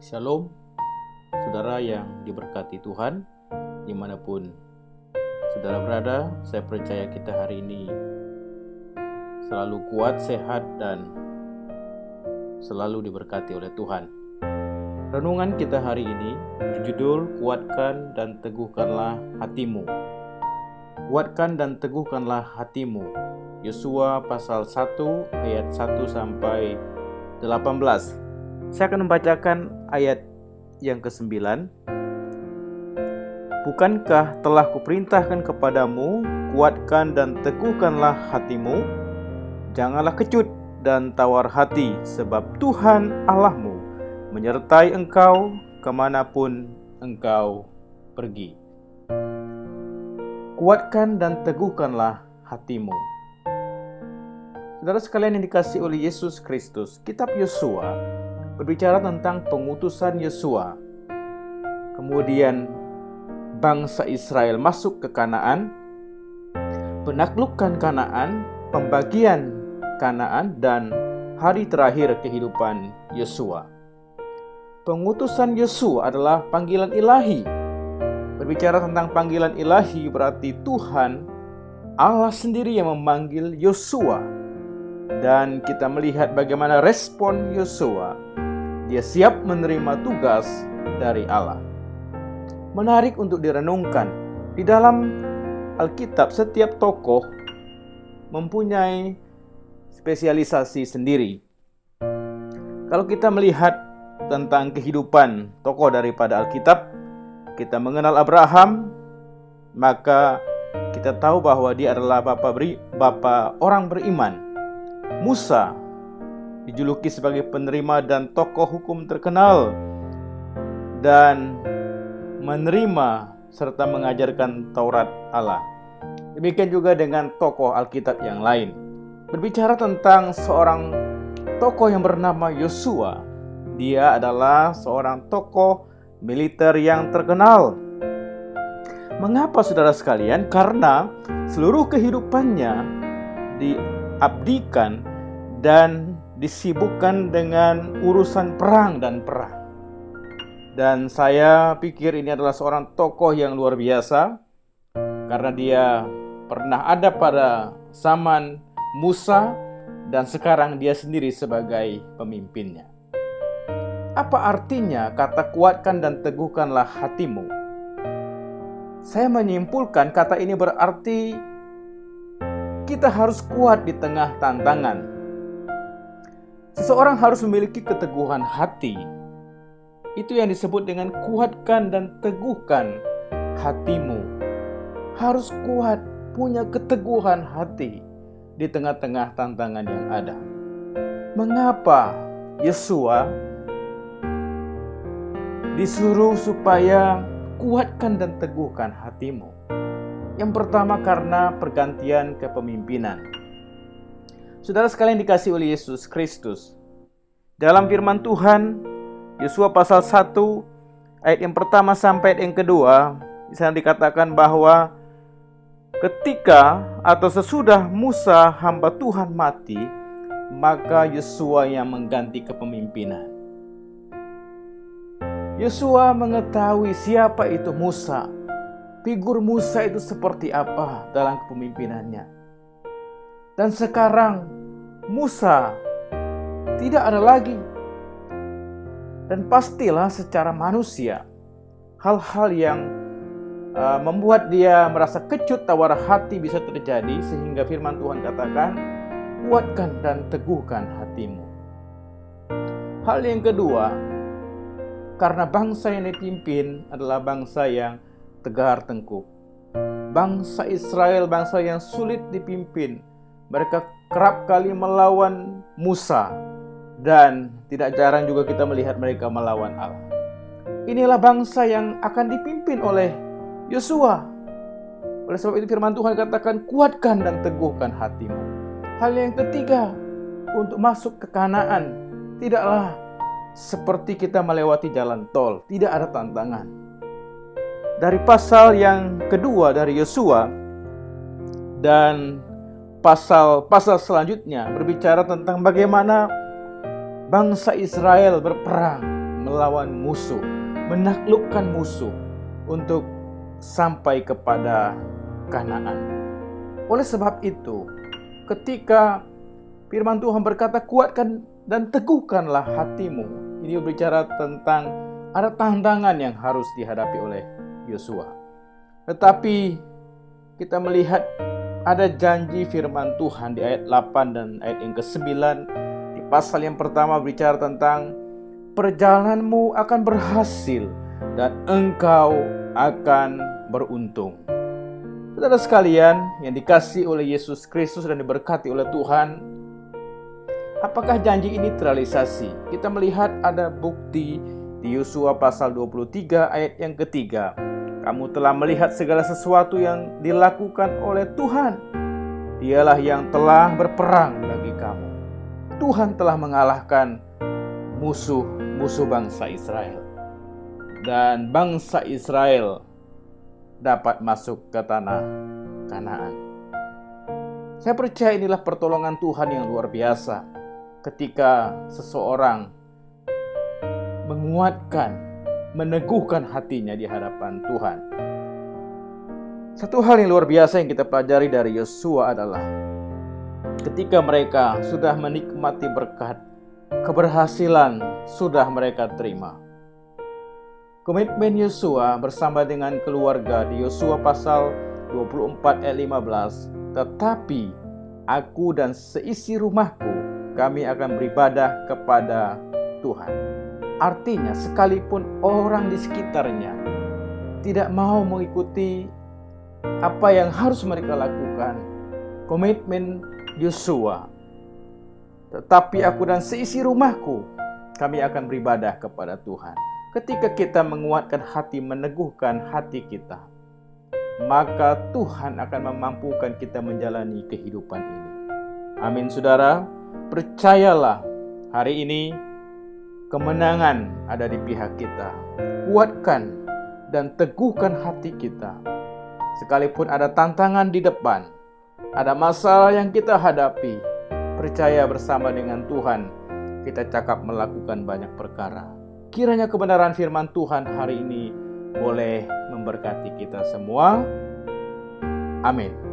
Shalom, saudara yang diberkati Tuhan, dimanapun saudara berada. Saya percaya kita hari ini selalu kuat, sehat, dan selalu diberkati oleh Tuhan. Renungan kita hari ini berjudul Kuatkan dan Teguhkanlah Hatimu. Kuatkan dan teguhkanlah hatimu. Yosua pasal 1 ayat 1 sampai 18. Saya akan membacakan ayat yang ke-9. Bukankah telah kuperintahkan kepadamu, kuatkan dan teguhkanlah hatimu? Janganlah kecut dan tawar hati, sebab Tuhan Allahmu menyertai engkau kemanapun engkau pergi. Kuatkan dan teguhkanlah hatimu. Saudara sekalian yang dikasihi oleh Yesus Kristus, kitab Yosua berbicara tentang pengutusan Yosua. Kemudian bangsa Israel masuk ke Kanaan, menaklukkan Kanaan, pembagian Kanaan, dan hari terakhir kehidupan Yosua. Pengutusan Yosua adalah panggilan ilahi. Berbicara tentang panggilan ilahi berarti Tuhan Allah sendiri yang memanggil Yosua. Dan kita melihat bagaimana respon Yosua. Dia siap menerima tugas dari Allah. Menarik untuk direnungkan. Di dalam Alkitab setiap tokoh mempunyai spesialisasi sendiri. Kalau kita melihat tentang kehidupan tokoh daripada Alkitab, kita mengenal Abraham, maka kita tahu bahwa dia adalah bapa orang beriman. Musa dijuluki sebagai penerima dan tokoh hukum terkenal dan menerima serta mengajarkan Taurat Allah. Demikian juga dengan tokoh Alkitab yang lain. Berbicara tentang seorang tokoh yang bernama Yosua, dia adalah seorang tokoh militer yang terkenal. Mengapa saudara sekalian? Karena seluruh kehidupannya diabdikan dan disibukkan dengan urusan perang. Dan saya pikir ini adalah seorang tokoh yang luar biasa karena dia pernah ada pada zaman Musa dan sekarang dia sendiri sebagai pemimpinnya. Apa artinya kata kuatkan dan teguhkanlah hatimu? Saya menyimpulkan kata ini berarti kita harus kuat di tengah tantangan. Seseorang harus memiliki keteguhan hati. Itu yang disebut dengan kuatkan dan teguhkan hatimu. Harus kuat, punya keteguhan hati di tengah-tengah tantangan yang ada. Mengapa Yosua disuruh supaya kuatkan dan teguhkan hatimu? Yang pertama karena pergantian kepemimpinan. Saudara sekalian dikasihi oleh Yesus Kristus, dalam firman Tuhan, Yosua pasal 1, ayat yang pertama sampai ayat yang kedua, di sana dikatakan bahwa ketika atau sesudah Musa hamba Tuhan mati, maka Yosua yang mengganti kepemimpinan. Yosua mengetahui siapa itu Musa, figur Musa itu seperti apa dalam kepemimpinannya. Dan sekarang Musa tidak ada lagi. Dan pastilah secara manusia hal-hal yang membuat dia merasa kecut, tawar hati bisa terjadi, sehingga firman Tuhan katakan, kuatkan dan teguhkan hatimu. Hal yang kedua, karena bangsa yang dipimpin adalah bangsa yang tegar tengkuk. Bangsa Israel, bangsa yang sulit dipimpin. Mereka kerap kali melawan Musa, dan tidak jarang juga kita melihat mereka melawan Allah. Inilah bangsa yang akan dipimpin oleh Yosua. Oleh sebab itu firman Tuhan katakan, kuatkan dan teguhkan hatimu. Hal yang ketiga, untuk masuk ke Kanaan, tidaklah seperti kita melewati jalan tol, tidak ada tantangan. Dari pasal yang kedua dari Yosua dan pasal selanjutnya berbicara tentang bagaimana bangsa Israel berperang melawan musuh, menaklukkan musuh untuk sampai kepada Kanaan. Oleh sebab itu, ketika firman Tuhan berkata, kuatkan dan teguhkanlah hatimu, ini berbicara tentang ada tantangan yang harus dihadapi oleh Yosua. Tetapi kita melihat ada janji firman Tuhan di ayat 8 dan ayat yang ke-9. Di pasal yang pertama berbicara tentang perjalananmu akan berhasil dan engkau akan beruntung. Saudara sekalian yang dikasihi oleh Yesus Kristus dan diberkati oleh Tuhan, apakah janji ini terrealisasi? Kita melihat ada bukti di Yosua pasal 23 ayat yang ketiga. Kamu telah melihat segala sesuatu yang dilakukan oleh Tuhan. Dialah yang telah berperang bagi kamu. Tuhan telah mengalahkan musuh-musuh bangsa Israel. Dan bangsa Israel dapat masuk ke tanah Kanaan. Saya percaya inilah pertolongan Tuhan yang luar biasa ketika seseorang menguatkan, meneguhkan hatinya di hadapan Tuhan. Satu hal yang luar biasa yang kita pelajari dari Yosua adalah ketika mereka sudah menikmati berkat, keberhasilan sudah mereka terima. Komitmen Yosua bersama dengan keluarga di Yosua pasal 24 ayat 15, tetapi aku dan seisi rumahku kami akan beribadah kepada Tuhan. Artinya sekalipun orang di sekitarnya tidak mau mengikuti apa yang harus mereka lakukan, komitmen Yosua, tetapi aku dan seisi rumahku kami akan beribadah kepada Tuhan. Ketika kita menguatkan hati, meneguhkan hati kita, maka Tuhan akan memampukan kita menjalani kehidupan ini. Amin, saudara. Percayalah, hari ini kemenangan ada di pihak kita. Kuatkan dan teguhkan hati kita. Sekalipun ada tantangan di depan, ada masalah yang kita hadapi, percaya bersama dengan Tuhan, kita cakap melakukan banyak perkara. Kiranya kebenaran firman Tuhan hari ini boleh memberkati kita semua. Amin.